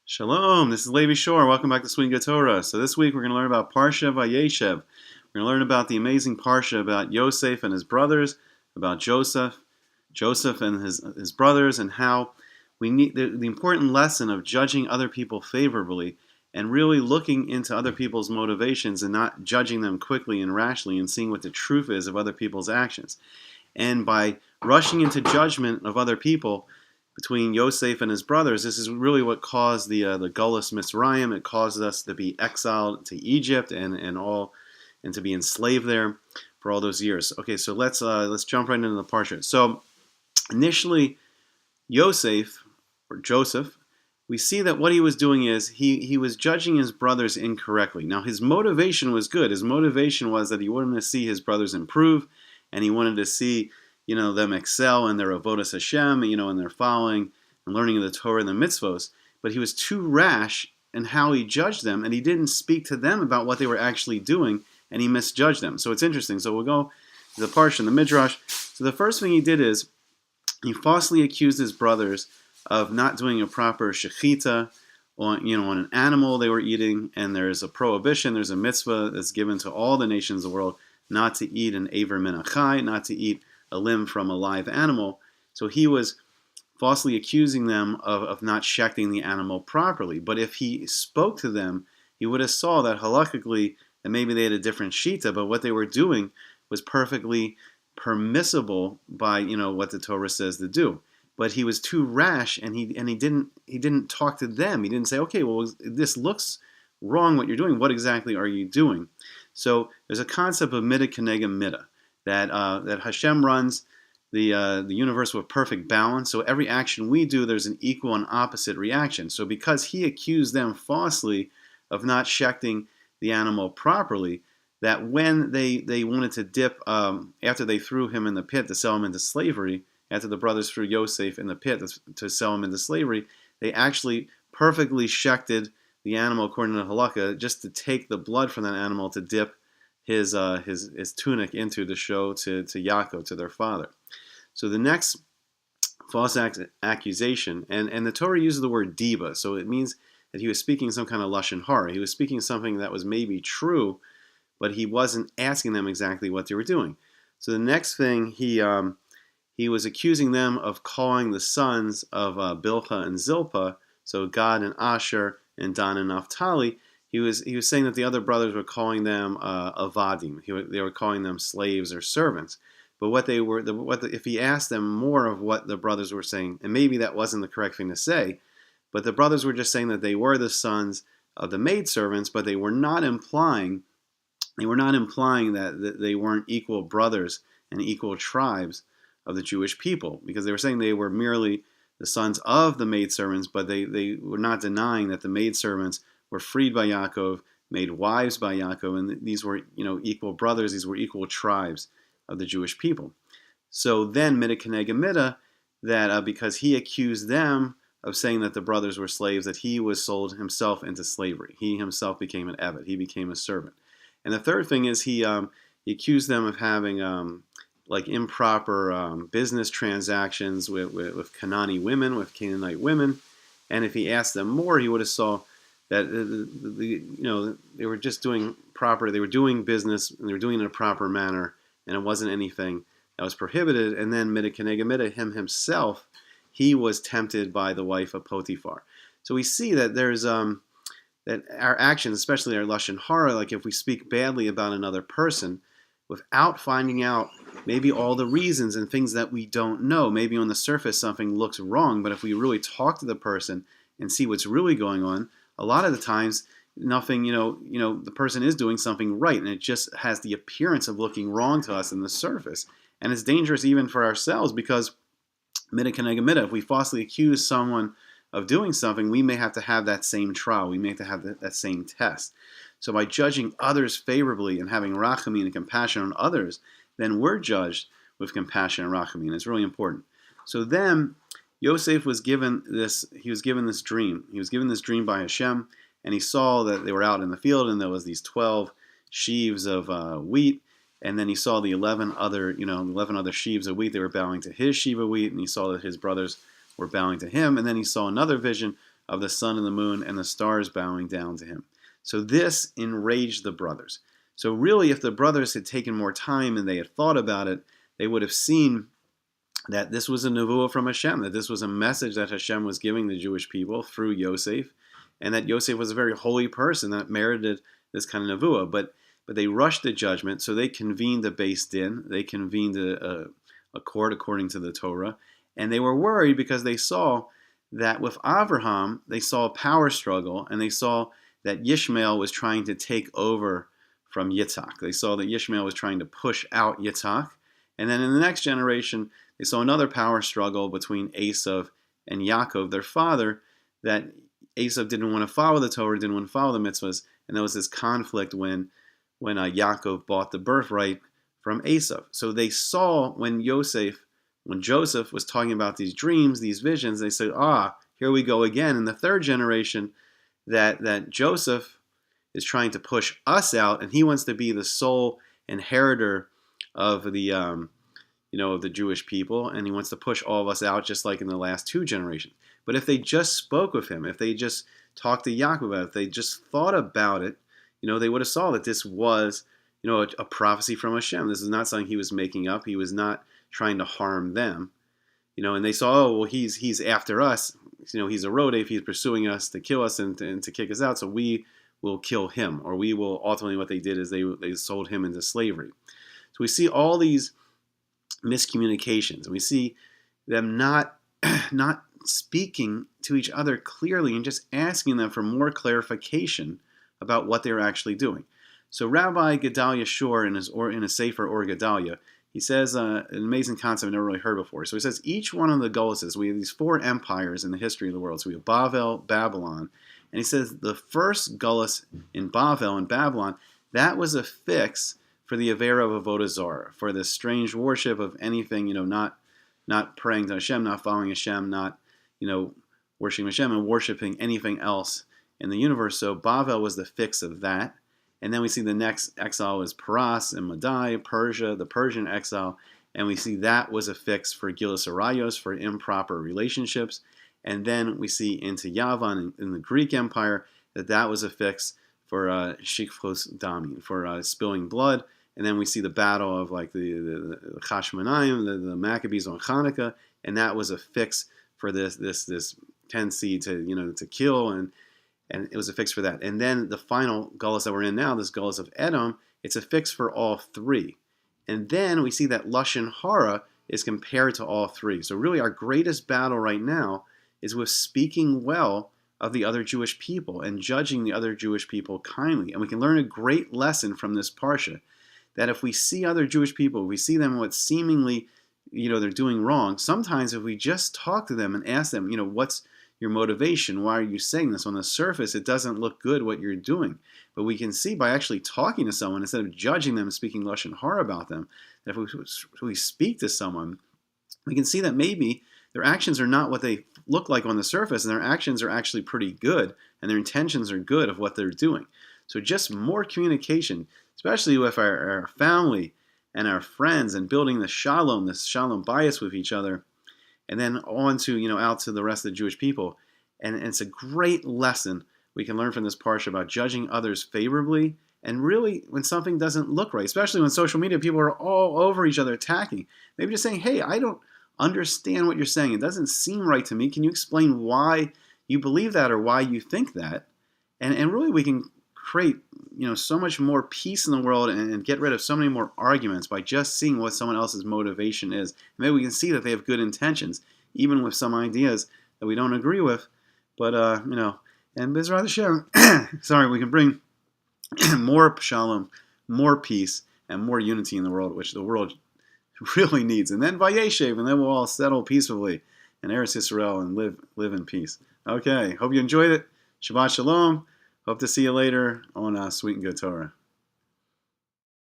Shalom, this is Levi Shore. Welcome back to Swing Good Torah. So this week we're going to learn about Parsha Vayaishev. We're going to learn about the amazing Parsha about Yosaif and his brothers, about Joseph and his brothers, and how we need the important lesson of judging other people favorably and really looking into other people's motivations and not judging them quickly and rashly and seeing what the truth is of other people's actions. And by rushing into judgment of other people, between Yosaif and his brothers, this is really what caused the Gullus Mitzrayim. It caused us to be exiled to Egypt and to be enslaved there for all those years. Okay, so let's jump right into the parsha. So initially, Yosaif or Joseph, we see that what he was doing is he was judging his brothers incorrectly. Now his motivation was good. His motivation was that he wanted to see his brothers improve, and he wanted to see them excel in their avodas Hashem, in their following and learning of the Torah and the mitzvos. But he was too rash in how he judged them, and he didn't speak to them about what they were actually doing, and he misjudged them. So it's interesting. So we'll go to the parsha and the midrash. So the first thing he did is he falsely accused his brothers of not doing a proper shechita on an animal they were eating, and there's a prohibition, there's a mitzvah that's given to all the nations of the world not to eat an aver min achai, not to eat a limb from a live animal. So he was falsely accusing them of not shechting the animal properly. But if he spoke to them, he would have saw that halakhically that maybe they had a different shita, but what they were doing was perfectly permissible by what the Torah says to do. But he was too rash, and he didn't talk to them. He didn't say, okay, well, this looks wrong what you're doing. What exactly are you doing? So there's a concept of midah keneged midah, that Hashem runs the universe with perfect balance. So every action we do, there's an equal and opposite reaction. So because he accused them falsely of not shechting the animal properly, that when they wanted to dip, after they threw him in the pit to sell him into slavery, after the brothers threw Yosaif in the pit to sell him into slavery, they actually perfectly shechted the animal according to halakha, just to take the blood from that animal to dip his tunic into to show to Yaakov, to their father. So the next false accusation, and the Torah uses the word diba, so it means that he was speaking some kind of lashon hara. He was speaking something that was maybe true, but he wasn't asking them exactly what they were doing. So the next thing, he was accusing them of calling the sons of Bilhah and Zilpah, so Gad and Asher and Dan and Naphtali. He was saying that the other brothers were calling them avadim. They were calling them slaves or servants. But if he asked them more of what the brothers were saying, and maybe that wasn't the correct thing to say, but the brothers were just saying that they were the sons of the maidservants, but they were not implying that they weren't equal brothers and equal tribes of the Jewish people, because they were saying they were merely the sons of the maidservants, but they were not denying that the maidservants were freed by Yaakov, made wives by Yaakov, and these were equal brothers, these were equal tribes of the Jewish people. So then midah keneged midah, that because he accused them of saying that the brothers were slaves, that he was sold himself into slavery. He himself became an eved, he became a servant. And the third thing is he accused them of having improper business transactions with Canaanite women, with Canaanite women. And if he asked them more, he would have saw that they were just doing proper. They were doing business, and they were doing it in a proper manner, and it wasn't anything that was prohibited. And then midah keneged midah, him himself, he was tempted by the wife of Potiphar. So we see that there's that our actions, especially our lashon hara, like if we speak badly about another person, without finding out maybe all the reasons and things that we don't know. Maybe on the surface something looks wrong, but if we really talk to the person and see what's really going on, a lot of the times nothing, the person is doing something right, and it just has the appearance of looking wrong to us on the surface. And it's dangerous even for ourselves, because midah keneged midah, if we falsely accuse someone of doing something, we may have to have that same trial. We may have to have that same test. So by judging others favorably and having rachamim and compassion on others, then we're judged with compassion and rachamim. It's really important. So then Yosaif was given this. He was given this dream. He was given this dream by Hashem, and he saw that they were out in the field, and there was these 12 sheaves of wheat, and then he saw the 11 other sheaves of wheat. They were bowing to his sheaf of wheat, and he saw that his brothers were bowing to him. And then he saw another vision of the sun and the moon and the stars bowing down to him. So this enraged the brothers. So really, if the brothers had taken more time and they had thought about it, they would have seen that this was a nevuah from Hashem, that this was a message that Hashem was giving the Jewish people through Yosaif, and that Yosaif was a very holy person that merited this kind of nevuah. But they rushed the judgment, so they convened a beis din, they convened a court according to the Torah, and they were worried because they saw that with Abraham, they saw a power struggle, and they saw that Ishmael was trying to take over from Yitzhak. They saw that Ishmael was trying to push out Yitzhak, and then in the next generation, they saw another power struggle between Esav and Yaakov, their father, that Esav didn't want to follow the Torah, didn't want to follow the mitzvahs, and there was this conflict when Yaakov bought the birthright from Esav. So they saw when Joseph was talking about these dreams, these visions, they said, here we go again. In the third generation, that Joseph is trying to push us out, and he wants to be the sole inheritor of the of the Jewish people, and he wants to push all of us out, just like in the last two generations. But if they just spoke with him, if they just talked to Yaakov about it, if they just thought about it, they would have saw that this was, a prophecy from Hashem. This is not something he was making up. He was not trying to harm them, and they saw, he's after us. He's a rodef. He's pursuing us to kill us and to kick us out. So we will kill him, or we will. Ultimately, what they did is they sold him into slavery. So we see all these miscommunications, and we see them not speaking to each other clearly and just asking them for more clarification about what they're actually doing. So Rabbi Gedalia Shor in his Sefer Or Gedalia, he says an amazing concept I've never really heard before. So he says each one of the Goluses, we have these four empires in the history of the world. So we have Bavel, Babylon, and he says the first Golus in Bavel and Babylon, that was a fix for the Avera of Avodah Zarah, for this strange worship of anything, not praying to Hashem, not following Hashem, not, worshiping Hashem and worshiping anything else in the universe. So Bavel was the fix of that. And then we see the next exile is Paras and Madai, Persia, the Persian exile. And we see that was a fix for Gilas Arayos, for improper relationships. And then we see into Yavan in the Greek Empire that was a fix for Shikfos Damin, for spilling blood. And then we see the battle of like the Chashmonaim, the Maccabees on Hanukkah, and that was a fix for this tendency to kill, and it was a fix for that. And then the final Gullus that we're in now, this Gullus of Edom, it's a fix for all three. And then we see that Lashon Hara is compared to all three. So really our greatest battle right now is with speaking well of the other Jewish people and judging the other Jewish people kindly. And we can learn a great lesson from this Parsha, that if we see other Jewish people, if we see them what seemingly, they're doing wrong, sometimes if we just talk to them and ask them, what's your motivation? Why are you saying this? On the surface, it doesn't look good what you're doing. But we can see by actually talking to someone, instead of judging them, speaking Lashon Hara about them, that if we speak to someone, we can see that maybe their actions are not what they look like on the surface, and their actions are actually pretty good, and their intentions are good of what they're doing. So just more communication, especially with our family and our friends, and building this shalom bias with each other, and then on to, out to the rest of the Jewish people. And it's a great lesson we can learn from this parsha about judging others favorably, and really when something doesn't look right, especially when social media people are all over each other attacking. Maybe just saying, hey, I don't understand what you're saying. It doesn't seem right to me. Can you explain why you believe that or why you think that? And really we can create so much more peace in the world and get rid of so many more arguments by just seeing what someone else's motivation is. Maybe we can see that they have good intentions, even with some ideas that we don't agree with. But, and Bezrat Hashem, we can bring more shalom, more peace, and more unity in the world, which the world really needs. And then Vayaishev, and then we'll all settle peacefully in Eretz Yisrael and live in peace. Okay, hope you enjoyed it. Shabbat Shalom. Hope to see you later on Sweet and Good Torah.